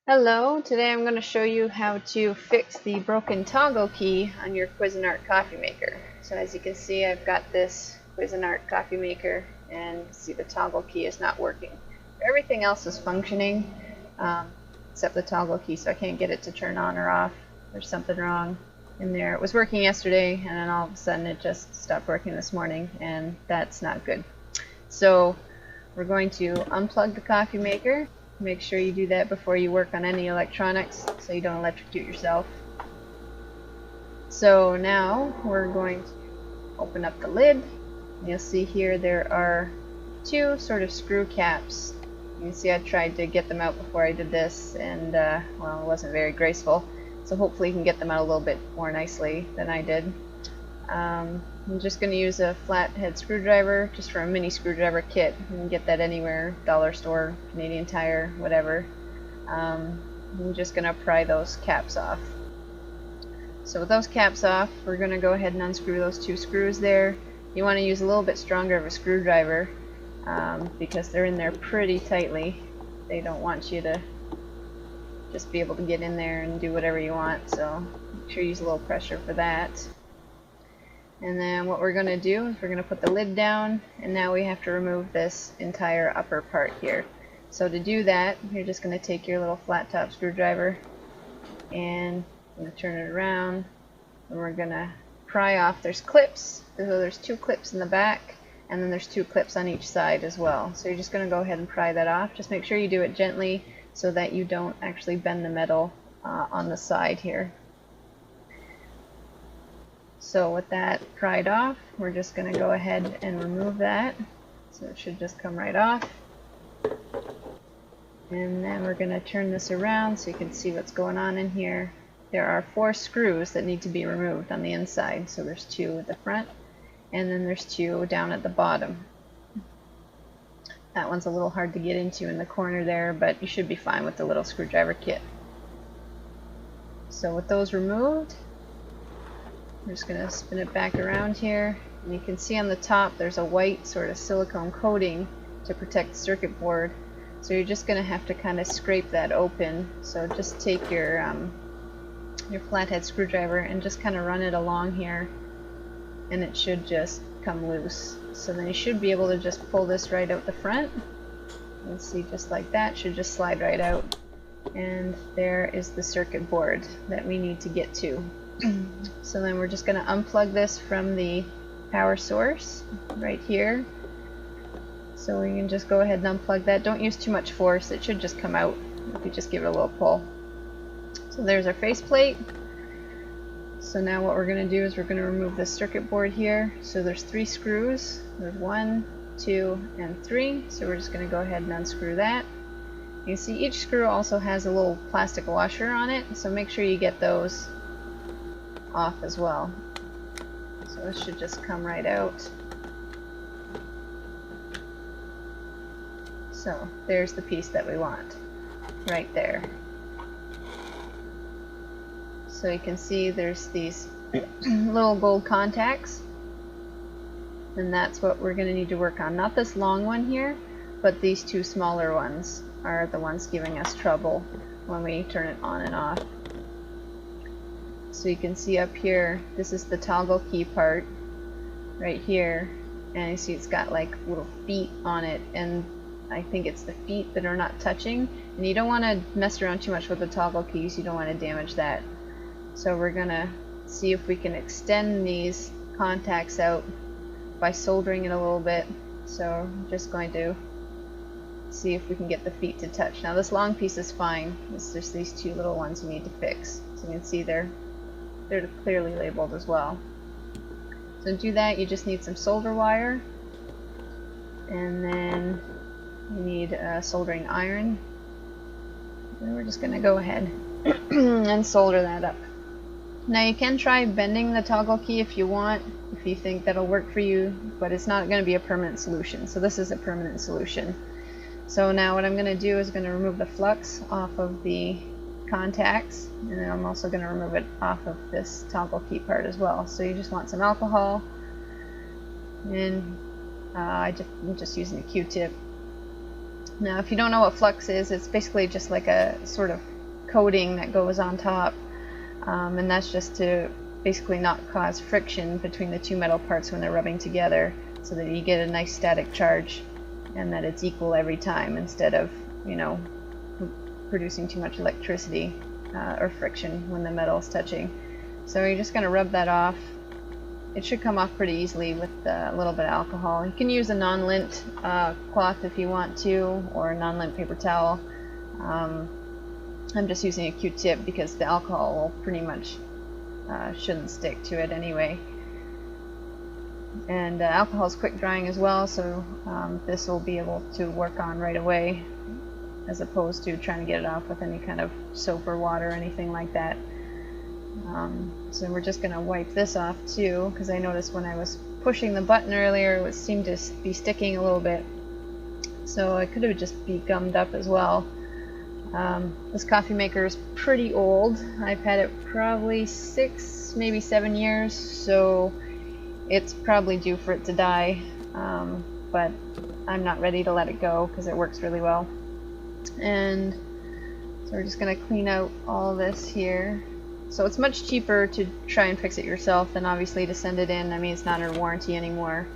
Hello, today I'm going to show you how to fix the broken toggle key on your Cuisinart coffee maker. So as you can see, I've got this Cuisinart coffee maker and see the toggle key is not working. Everything else is functioning except the toggle key, so I can't get it to turn on or off. There's something wrong in there. It was working yesterday and then all of a sudden it just stopped working this morning, and that's not good. So we're going to unplug the coffee maker. Make sure you do that before you work on any electronics so you don't electrocute yourself. So now we're going to open up the lid. You'll see here there are two sort of screw caps. You can see I tried to get them out before I did this, and well, it wasn't very graceful. So hopefully you can get them out a little bit more nicely than I did. I'm just going to use a flathead screwdriver just for a mini screwdriver kit. You can get that anywhere, dollar store, Canadian Tire, whatever. I'm just going to pry those caps off. So with those caps off, we're going to go ahead and unscrew those two screws there. You want to use a little bit stronger of a screwdriver because they're in there pretty tightly. They don't want you to just be able to get in there and do whatever you want, so make sure you use a little pressure for that. And then what we're going to do is we're going to put the lid down, and now we have to remove this entire upper part here. So to do that, you're just going to take your little flat top screwdriver and I'm going to turn it around, and we're going to pry off. There's clips, so there's two clips in the back, and then there's two clips on each side as well. So you're just going to go ahead and pry that off. Just make sure you do it gently so that you don't actually bend the metal on the side here. So with that pried off, we're just going to go ahead and remove that. So it should just come right off. And then we're going to turn this around so you can see what's going on in here. There are 4 screws that need to be removed on the inside. So there's 2 at the front, and then there's 2 down at the bottom. That one's a little hard to get into in the corner there, but you should be fine with the little screwdriver kit. So with those removed, I'm just going to spin it back around here, and you can see on the top there's a white sort of silicone coating to protect the circuit board. So you're just going to have to kind of scrape that open. So just take your flathead screwdriver and just kind of run it along here, and it should just come loose. So then you should be able to just pull this right out the front. You can see just like that, should just slide right out. And there is the circuit board that we need to get to. So then we're just going to unplug this from the power source right here. So we can just go ahead and unplug that. Don't use too much force, it should just come out if you just give it a little pull. So there's our faceplate. So now what we're going to do is we're going to remove this circuit board here. So there's 3 screws. There's 1, 2, and 3. So we're just going to go ahead and unscrew that. You can see each screw also has a little plastic washer on it, so make sure you get those off as well. So this should just come right out. So there's the piece that we want right there. So you can see there's these little gold contacts, and that's what we're going to need to work on. Not this long one here, but these 2 smaller ones are the ones giving us trouble when we turn it on and off. So you can see up here, this is the toggle key part right here, and you see it's got like little feet on it, and I think it's the feet that are not touching, and you don't want to mess around too much with the toggle keys. You don't want to damage that. So we're gonna see if we can extend these contacts out by soldering it a little bit. So I'm just going to see if we can get the feet to touch. Now this long piece is fine, it's just these 2 little ones you need to fix. So you can see they're clearly labeled as well. So to do that, you just need some solder wire, and then you need a soldering iron, and we're just going to go ahead and solder that up. Now you can try bending the toggle key if you want, if you think that'll work for you, but it's not going to be a permanent solution. So this is a permanent solution. So now what I'm going to do is going to remove the flux off of the contacts, and then I'm also going to remove it off of this toggle key part as well. So you just want some alcohol, and I'm just using a Q-tip. Now if you don't know what flux is, it's basically just like a sort of coating that goes on top, and that's just to basically not cause friction between the two metal parts when they're rubbing together, so that you get a nice static charge and that it's equal every time, instead of, you know, producing too much electricity or friction when the metal is touching. So you're just going to rub that off. It should come off pretty easily with a little bit of alcohol. You can use a non-lint cloth if you want to, or a non-lint paper towel. I'm just using a Q-tip because the alcohol will pretty much shouldn't stick to it anyway. And alcohol is quick drying as well, so this will be able to work on right away, as opposed to trying to get it off with any kind of soap or water or anything like that. So we're just going to wipe this off too, because I noticed when I was pushing the button earlier it seemed to be sticking a little bit, so it could have just be gummed up as well. This coffee maker is pretty old. I've had it probably 6, maybe 7 years, so it's probably due for it to die, but I'm not ready to let it go because it works really well. And so we're just going to clean out all this here. So it's much cheaper to try and fix it yourself than obviously to send it in. I mean, it's not under warranty anymore.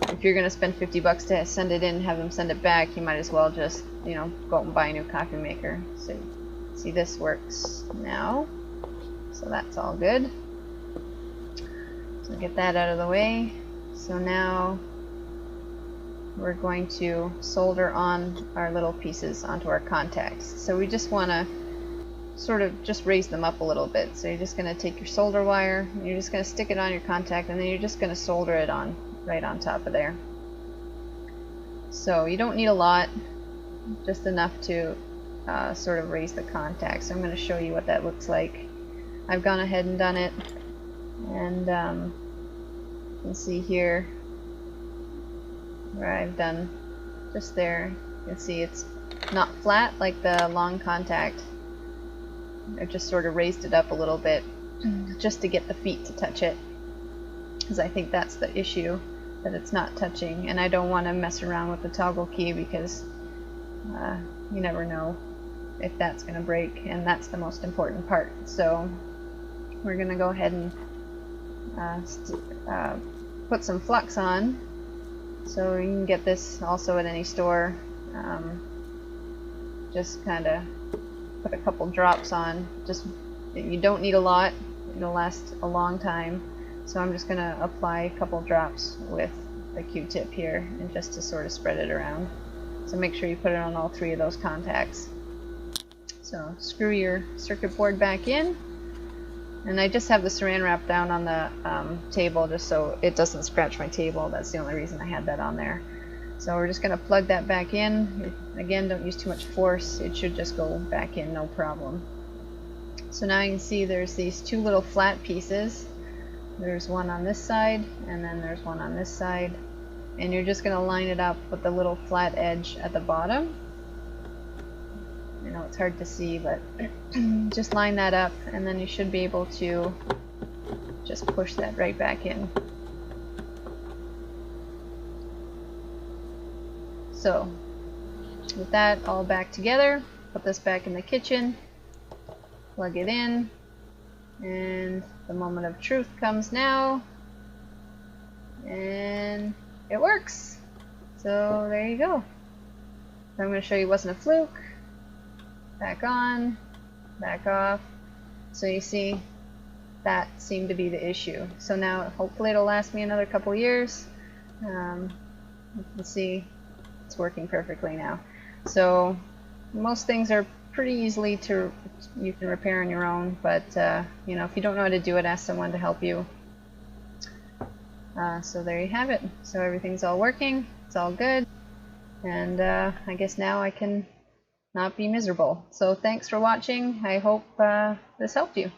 If you're going to spend $50 to send it in and have them send it back, you might as well just, you know, go out and buy a new coffee maker. So see, this works now. So that's all good. So get that out of the way. So now we're going to solder on our little pieces onto our contacts. So we just want to sort of just raise them up a little bit. So you're just going to take your solder wire, and you're just going to stick it on your contact, and then you're just going to solder it on right on top of there. So you don't need a lot, just enough to sort of raise the contact. So I'm going to show you what that looks like. I've gone ahead and done it, and you can see here where I've done just there. You can see it's not flat like the long contact. I just sort of raised it up a little bit just to get the feet to touch it, because I think that's the issue, that it's not touching, and I don't want to mess around with the toggle key because you never know if that's going to break, and that's the most important part. So we're going to go ahead and put some flux on. So you can get this also at any store. Just kind of put a couple drops on. Just, you don't need a lot, it'll last a long time. So I'm just going to apply a couple drops with the Q-tip here, and just to sort of spread it around. So make sure you put it on all 3 of those contacts. So screw your circuit board back in, and I just have the saran wrap down on the table just so it doesn't scratch my table. That's the only reason I had that on there. So we're just going to plug that back in. Again, don't use too much force. It should just go back in, no problem. So now you can see there's these 2 little flat pieces. There's one on this side, and then there's one on this side. And you're just going to line it up with the little flat edge at the bottom. I know it's hard to see, but just line that up, and then you should be able to just push that right back in. So with that all back together, put this back in the kitchen, plug it in, and the moment of truth comes now, and it works. So there you go. So I'm going to show you it wasn't a fluke. Back on, back off. So you see, that seemed to be the issue. So now hopefully it'll last me another couple years. You can see it's working perfectly now. So most things are pretty easily you can repair on your own, but you know, if you don't know how to do it, ask someone to help you. So there you have it. So everything's all working, it's all good, and I guess now I can not be miserable. So thanks for watching. I hope this helped you.